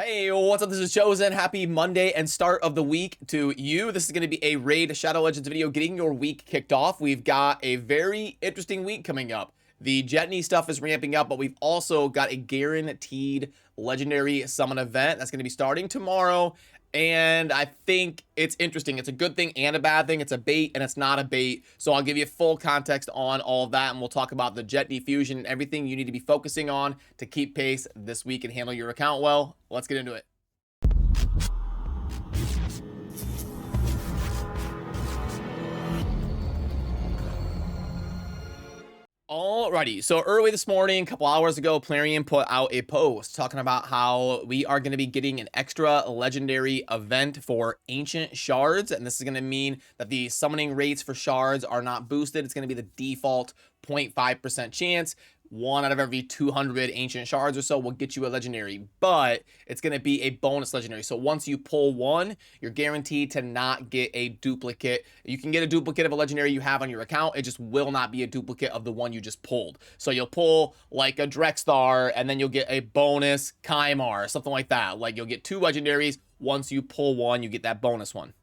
Hey, what's up? This is Chosen. Happy Monday and start of the week to you. This is going to be a Raid Shadow Legends video getting your week kicked off. We've got a very interesting week coming up. The Jetney stuff is ramping up, but we've also got a guaranteed legendary summon event that's going to be starting tomorrow. And I think it's interesting. It's a good thing and a bad thing. It's a bait and it's not a bait. So I'll give you full context on all of that. And we'll talk about the Jetney fusion and everything you need to be focusing on to keep pace this week and handle your account well. Let's get into it. Alrighty, so early this morning, a couple hours ago, Plarium put out a post talking about how we are going to be getting an extra legendary event for ancient shards, and this is going to mean that the summoning rates for shards are not boosted. It's going to be the default 0.5% chance. 1 out of every 200 ancient shards or so will get you a legendary, but it's going to be a bonus legendary. So once you pull one, you're guaranteed to not get a duplicate. You can get a duplicate of a legendary you have on your account. It just will not be a duplicate of the one you just pulled. So you'll pull like a Drexstar and then you'll get a bonus Kymar, something like that. Like you'll get 2 legendaries. Once you pull one, you get that bonus one.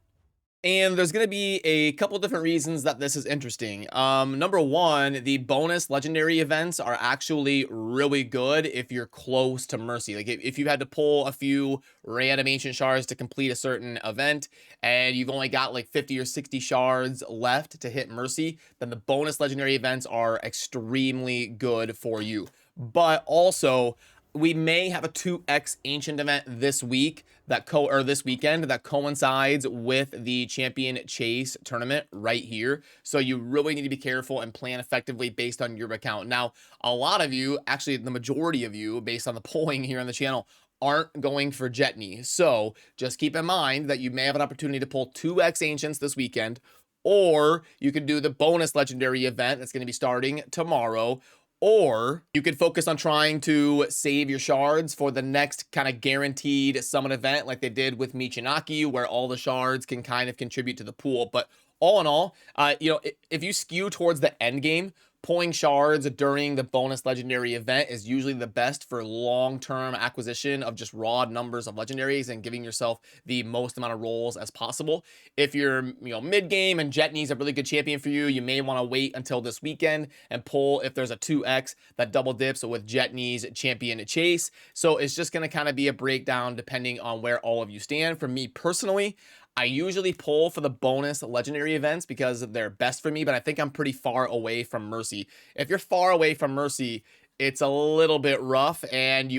And there's going to be a couple different reasons that this is interesting. Number one, the bonus legendary events are actually really good if you're close to Mercy. Like if you had to pull a few random ancient shards to complete a certain event and you've only got like 50 or 60 shards left to hit Mercy, then the bonus legendary events are extremely good for you. But also, we may have a 2x ancient event this week this weekend that coincides with the champion chase tournament right here. So you really need to be careful and plan effectively based on your account. Now, a lot of you, actually the majority of you, based on the polling here on the channel, aren't going for Jetney. So just keep in mind that you may have an opportunity to pull 2x ancients this weekend, or you could do the bonus legendary event that's going to be starting tomorrow. Or you could focus on trying to save your shards for the next kind of guaranteed summon event like they did with Michinaki, where all the shards can kind of contribute to the pool. But all in all, if you skew towards the end game, pulling shards during the bonus legendary event is usually the best for long-term acquisition of just raw numbers of legendaries and giving yourself the most amount of rolls as possible. If you're mid-game and Jetney's a really good champion for you, you may want to wait until this weekend and pull if there's a 2x that double dips with Jetney's champion chase. So it's just going to kind of be a breakdown depending on where all of you stand. For me personally, I usually pull for the bonus legendary events because they're best for me, but I think I'm pretty far away from Mercy. If you're far away from Mercy, it's a little bit rough, and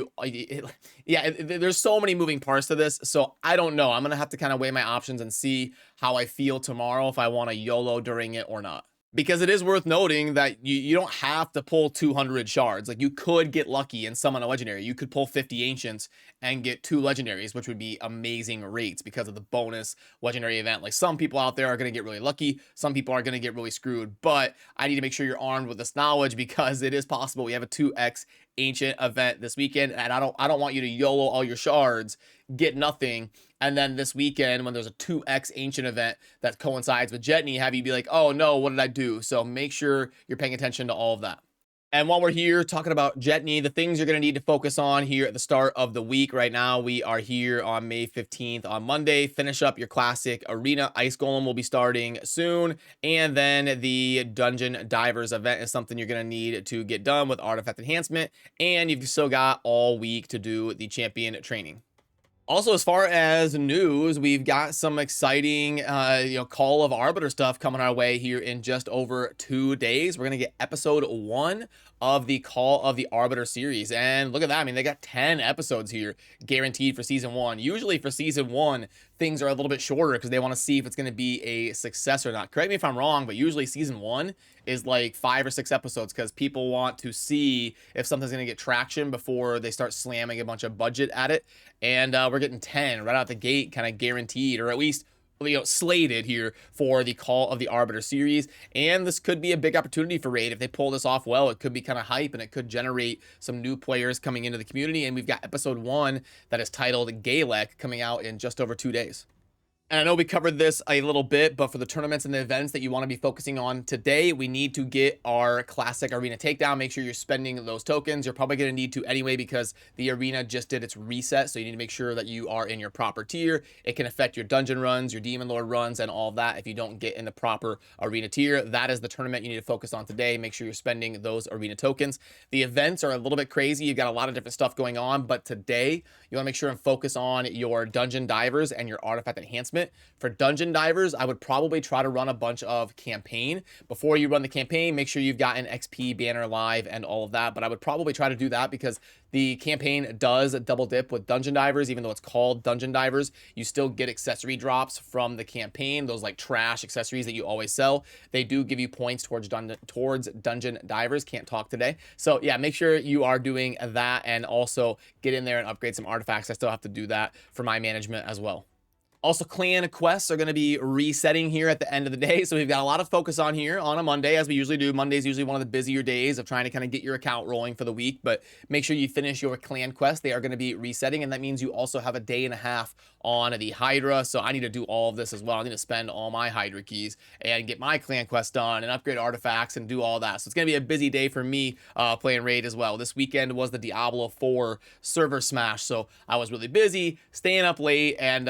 there's so many moving parts to this, so I don't know. I'm going to have to kind of weigh my options and see how I feel tomorrow, if I want to YOLO during it or not. Because it is worth noting that you don't have to pull 200 shards. Like, you could get lucky and summon a legendary. You could pull 50 ancients and get 2 legendaries, which would be amazing rates because of the bonus legendary event. Like, some people out there are going to get really lucky. Some people are going to get really screwed. But I need to make sure you're armed with this knowledge, because it is possible we have a 2x ancient event this weekend, and I don't want you to YOLO all your shards, get nothing, and then this weekend when there's a 2x ancient event that coincides with Jetney, have you be like, oh no, what did I do? So make sure you're paying attention to all of that. And while we're here talking about Jetney, the things you're going to need to focus on here at the start of the week. Right now, we are here on May 15th on Monday. Finish up your classic arena. Ice Golem will be starting soon. And then the Dungeon Divers event is something you're going to need to get done with Artifact Enhancement. And you've still got all week to do the champion training. Also, as far as news, we've got some exciting, Call of Arbiter stuff coming our way here in just over 2 days. We're going to get episode 1 of the Call of the Arbiter series. And look at that. I mean, they got 10 episodes here guaranteed for season 1. Usually for season 1, things are a little bit shorter because they want to see if it's going to be a success or not. Correct me if I'm wrong, but usually season 1 is like 5 or 6 episodes because people want to see if something's going to get traction before they start slamming a bunch of budget at it. And we're getting 10 right out the gate, kind of guaranteed, or at least slated here for the Call of the Arbiter series. And this could be a big opportunity for Raid. If they pull this off well, it could be kind of hype, and it could generate some new players coming into the community. And we've got episode 1 that is titled Galek coming out in just over 2 days. And I know we covered this a little bit, but for the tournaments and the events that you want to be focusing on today, we need to get our classic arena takedown. Make sure you're spending those tokens. You're probably going to need to anyway because the arena just did its reset. So you need to make sure that you are in your proper tier. It can affect your dungeon runs, your demon lord runs, and all of that if you don't get in the proper arena tier. That is the tournament you need to focus on today. Make sure you're spending those arena tokens. The events are a little bit crazy. You've got a lot of different stuff going on, but today you want to make sure and focus on your dungeon divers and your artifact enhancement. For dungeon divers, I would probably try to run a bunch of campaign. Before you run the campaign, make sure you've got an XP banner live and all of that, but I would probably try to do that because the campaign does double dip with dungeon divers. Even though it's called dungeon divers, you still get accessory drops from the campaign, those like trash accessories that you always sell. They do give you points towards dungeon divers. Can't talk today. So yeah, make sure you are doing that, and also get in there and upgrade some artifacts. I still have to do that for my management as well. Also, clan quests are going to be resetting here at the end of the day. So we've got a lot of focus on here on a Monday, as we usually do. Monday is usually one of the busier days of trying to kind of get your account rolling for the week. But make sure you finish your clan quest. They are going to be resetting. And that means you also have a day and a half on the Hydra. So I need to do all of this as well. I need to spend all my Hydra keys and get my clan quest done and upgrade artifacts and do all that. So it's going to be a busy day for me playing Raid as well. This weekend was the Diablo 4 server smash. So I was really busy, staying up late and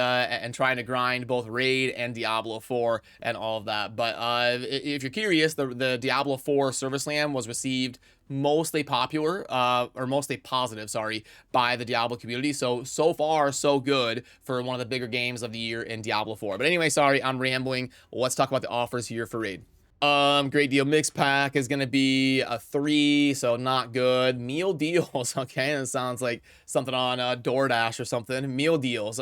trying to grind both Raid and Diablo 4 and all of that. But if you're curious, the Diablo 4 server slam was received mostly popular or mostly positive, sorry, by the Diablo community. So far so good for one of the bigger games of the year in Diablo 4. But anyway, sorry, I'm rambling. Let's talk about the offers here for Raid. Great deal mix pack is going to be a 3, so not good. Meal deals, okay, that sounds like something on DoorDash or something. Meal deals,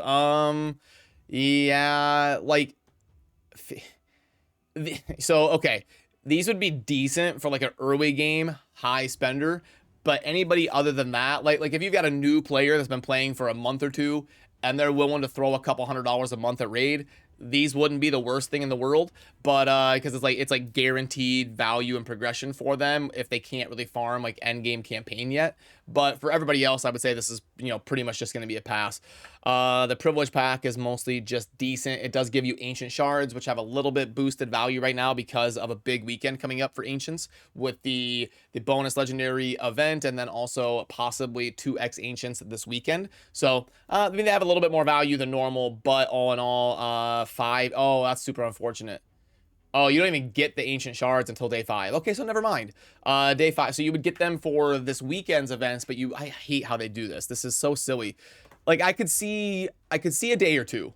yeah, like, so okay, these would be decent for like an early game high spender, but anybody other than that, like if you've got a new player that's been playing for a month or two and they're willing to throw a couple $100s a month at Raid, these wouldn't be the worst thing in the world. But because it's like guaranteed value and progression for them if they can't really farm like end game campaign yet. But for everybody else, I would say this is, you know, pretty much just going to be a pass. The privilege pack is mostly just decent. It does give you ancient shards, which have a little bit boosted value right now because of a big weekend coming up for ancients with the bonus legendary event, and then also possibly 2x ancients this weekend. So I mean, they have a little bit more value than normal, but all in all, 5. Oh, that's super unfortunate. Oh, you don't even get the ancient shards until day 5. Okay, so never mind. Day 5. So you would get them for this weekend's events, but I hate how they do this. This is so silly. Like I could see a day or two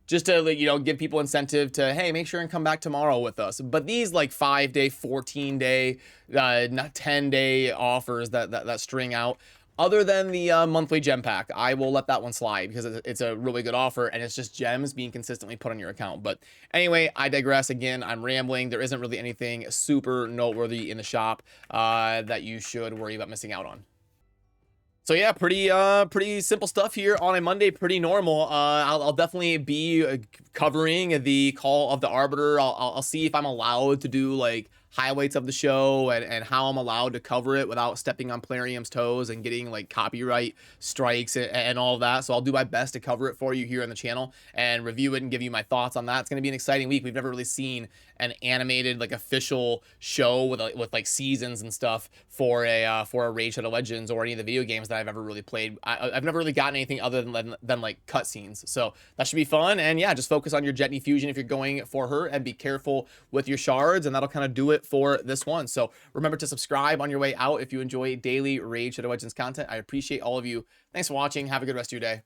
just to, you know, give people incentive to, hey, make sure and come back tomorrow with us. But these like 5-day, 14-day, not 10-day offers that string out, other than the monthly gem pack, I will let that one slide because it's a really good offer and it's just gems being consistently put on your account. But anyway, I digress again. I'm rambling. There isn't really anything super noteworthy in the shop that you should worry about missing out on. So yeah, pretty simple stuff here on a Monday, pretty normal. I'll definitely be covering the Call of the Arbiter. I'll see if I'm allowed to do like highlights of the show and how I'm allowed to cover it without stepping on Plarium's toes and getting like copyright strikes and all of that. So I'll do my best to cover it for you here on the channel and review it and give you my thoughts on that. It's going to be an exciting week. We've never really seen an animated like official show with like seasons and stuff for a Raid Shadow Legends or any of the video games that I've ever really played. I've never really gotten anything other than like cutscenes. So that should be fun. And yeah, just focus on your Jetney Fusion if you're going for her and be careful with your shards, and that'll kind of do it for this one. So remember to subscribe on your way out if you enjoy daily Raid Shadow Legends content. I appreciate all of you. Thanks for watching. Have a good rest of your day.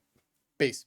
Peace.